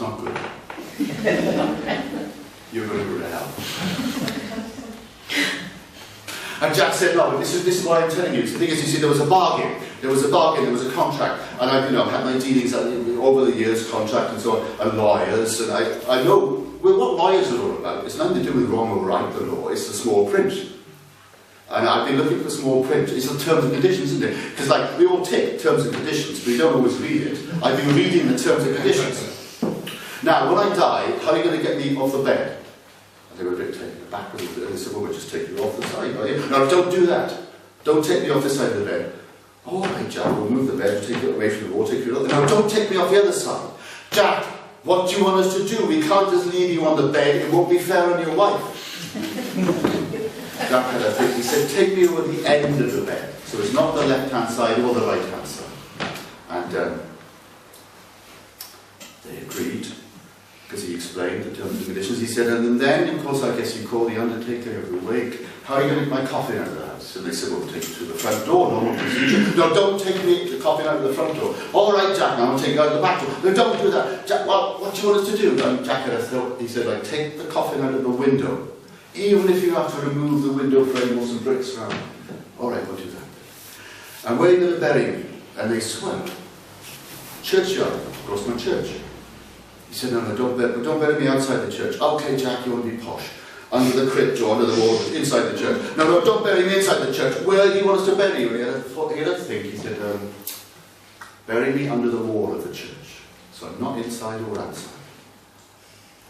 not good. You're going to go to hell. And Jack said, no, but this is why I'm telling you. The thing is, you see, there was a bargain. There was a contract. And I've had my dealings over the years, contract and so on, and lawyers, and I know, well, what lawyers are all about. It's nothing to do with wrong or right, the law, it's the small print. And I've been looking for small print. It's the terms and conditions, isn't it? Because like, we all take terms and conditions, but we don't always read it. I've been reading the terms and conditions. Now, when I die, how are you going to get me off the bed? And they were a bit taken aback with it. They said, well, we'll just take you off the side. No, don't do that. Don't take me off this side of the bed. All right, Jack, we'll move the bed, take it away from the wall, take you off. No, don't take me off the other side. Jack, what do you want us to do? We can't just leave you on the bed. It won't be fair on your wife. Jack had a think. He said, take me over the end of the bed. So it's not the left-hand side or the right-hand side. And they agreed, because he explained the terms and conditions. He said, and then, of course, I guess you call the undertaker every week. How are you going to get my coffin out of the house? And they said, well, we'll take it to the front door, normal procedure. No, don't take the coffin out of the front door. All right, Jack, now I'll take it out of the back door. No, don't do that. Jack, well, what do you want us to do? And Jack had a thought. He said, like, take the coffin out of the window. Even if you have to remove the window frame or some bricks around. All right, we'll do that. And where are you going to bury me? And they swore. Churchyard, Grossman Church. He said, no, don't bury me outside the church. Okay, Jack, you want to be posh. Under the crypt or under the wall, inside the church. No, don't bury me inside the church. Where do you want us to bury you? And he had a think. He said, bury me under the wall of the church. So I'm not inside or outside.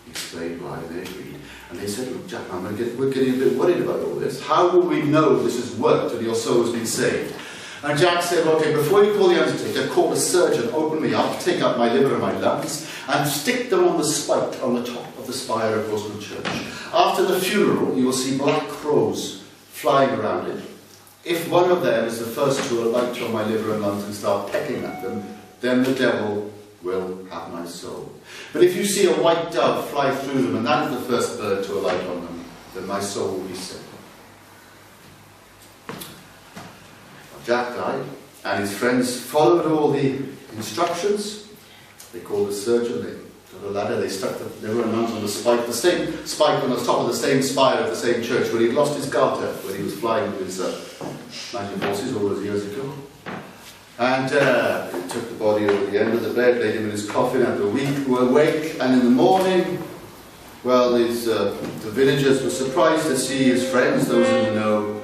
He explained why, and they agreed. And they said, look, Jack, we're getting a bit worried about all this. How will we know this has worked and your soul has been saved? And Jack said, okay, before you call the undertaker, call a surgeon, open me up, take out my liver and my lungs, and stick them on the spike on the top of the spire of Grossman Church. After the funeral, you will see black crows flying around it. If one of them is the first to alight on my liver and lungs and start pecking at them, then the devil will have my soul. But if you see a white dove fly through them, and that is the first bird to alight on them, then my soul will be saved. Jack died, and his friends followed all the instructions. They called the surgeon, they got a ladder, they stuck the liver and lungs on the same spike on the top of the same spire of the same church where he'd lost his garter when he was flying with his magic horses all those years ago. And he took the body over the end of the bed, laid him in his coffin, and the weak were awake, and in the morning, well, the villagers were surprised to see his friends, those in the know,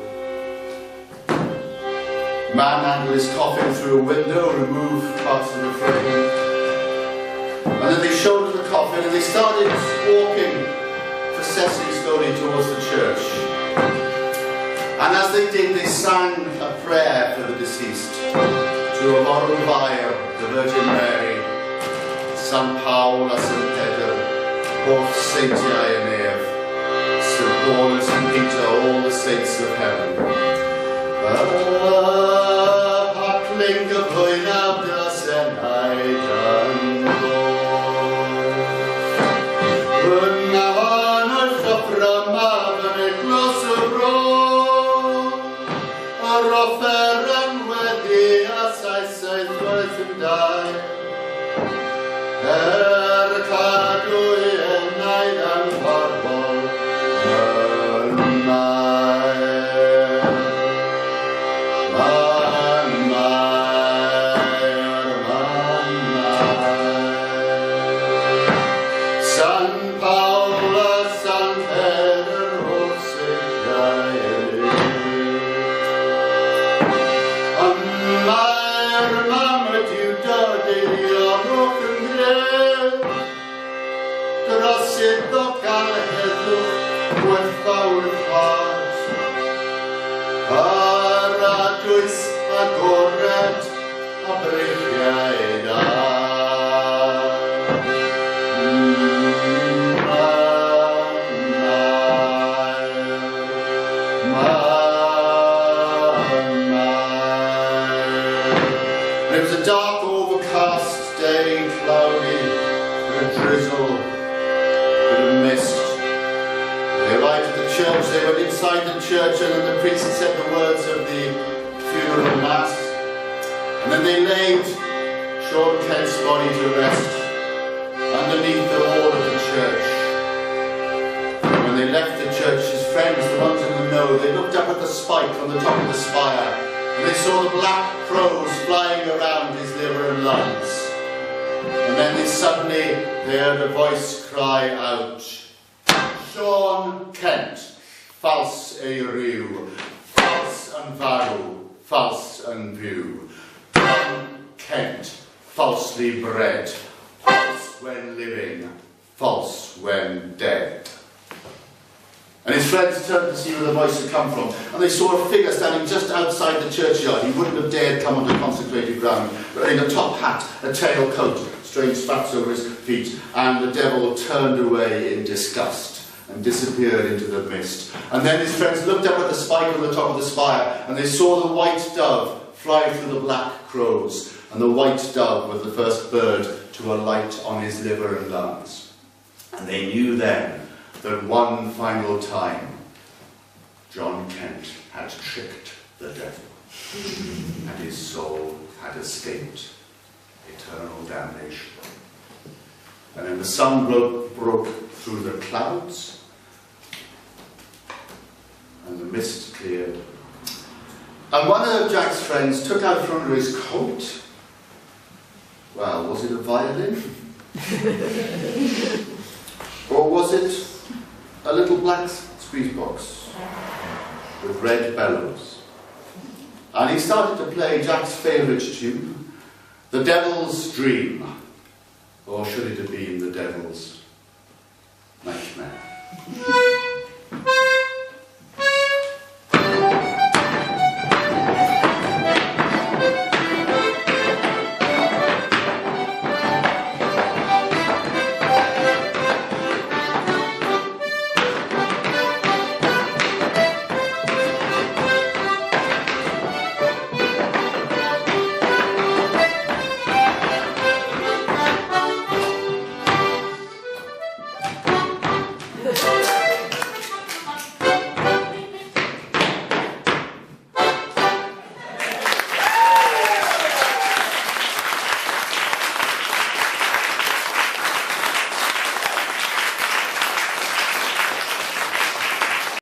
manhandle his coffin through a window, remove parts of the frame. And then they showed him the coffin and they started walking, processing slowly towards the church. And as they did, they sang a prayer for the deceased. To Amor Via, the Virgin Mary, San Paul, St. Pedro, both Saintiae and Eve, St. Paul and St. Peter, all the saints of heaven. It was a dark, overcast day, cloudy, with a drizzle, with a mist. They arrived at the church, they went inside the church, and then the priest said the words of the funeral mass. And then they laid Sean Kent's body to rest. underneath the wall of the church. And when they left the church, his friends, the ones in the know, they looked up at the spike on the top of the spire, and they saw the black crows flying around his liver and lungs. And then they suddenly heard a voice cry out, Sean Kent, false a ryw, false and farw, false and view. John Kent, falsely bred, false when living, false when dead. And his friends turned to see where the voice had come from, and they saw a figure standing just outside the churchyard. He wouldn't have dared come onto consecrated ground, wearing a top hat, a tail coat, strange spats over his feet, and the devil turned away in disgust and disappeared into the mist. And then his friends looked up at the spike on the top of the spire, and they saw the white dove fly through the black crows, and the white dove was the first bird to alight on his liver and lungs. And they knew then that one final time John Kent had tricked the devil, and his soul had escaped eternal damnation. And then the sun broke through the clouds, and the mist cleared. And one of Jack's friends took out from under his coat, well, was it a violin? Or was it a little black squeeze box with red bellows? And he started to play Jack's favourite tune, The Devil's Dream, or should it have been The Devil's Nightmare?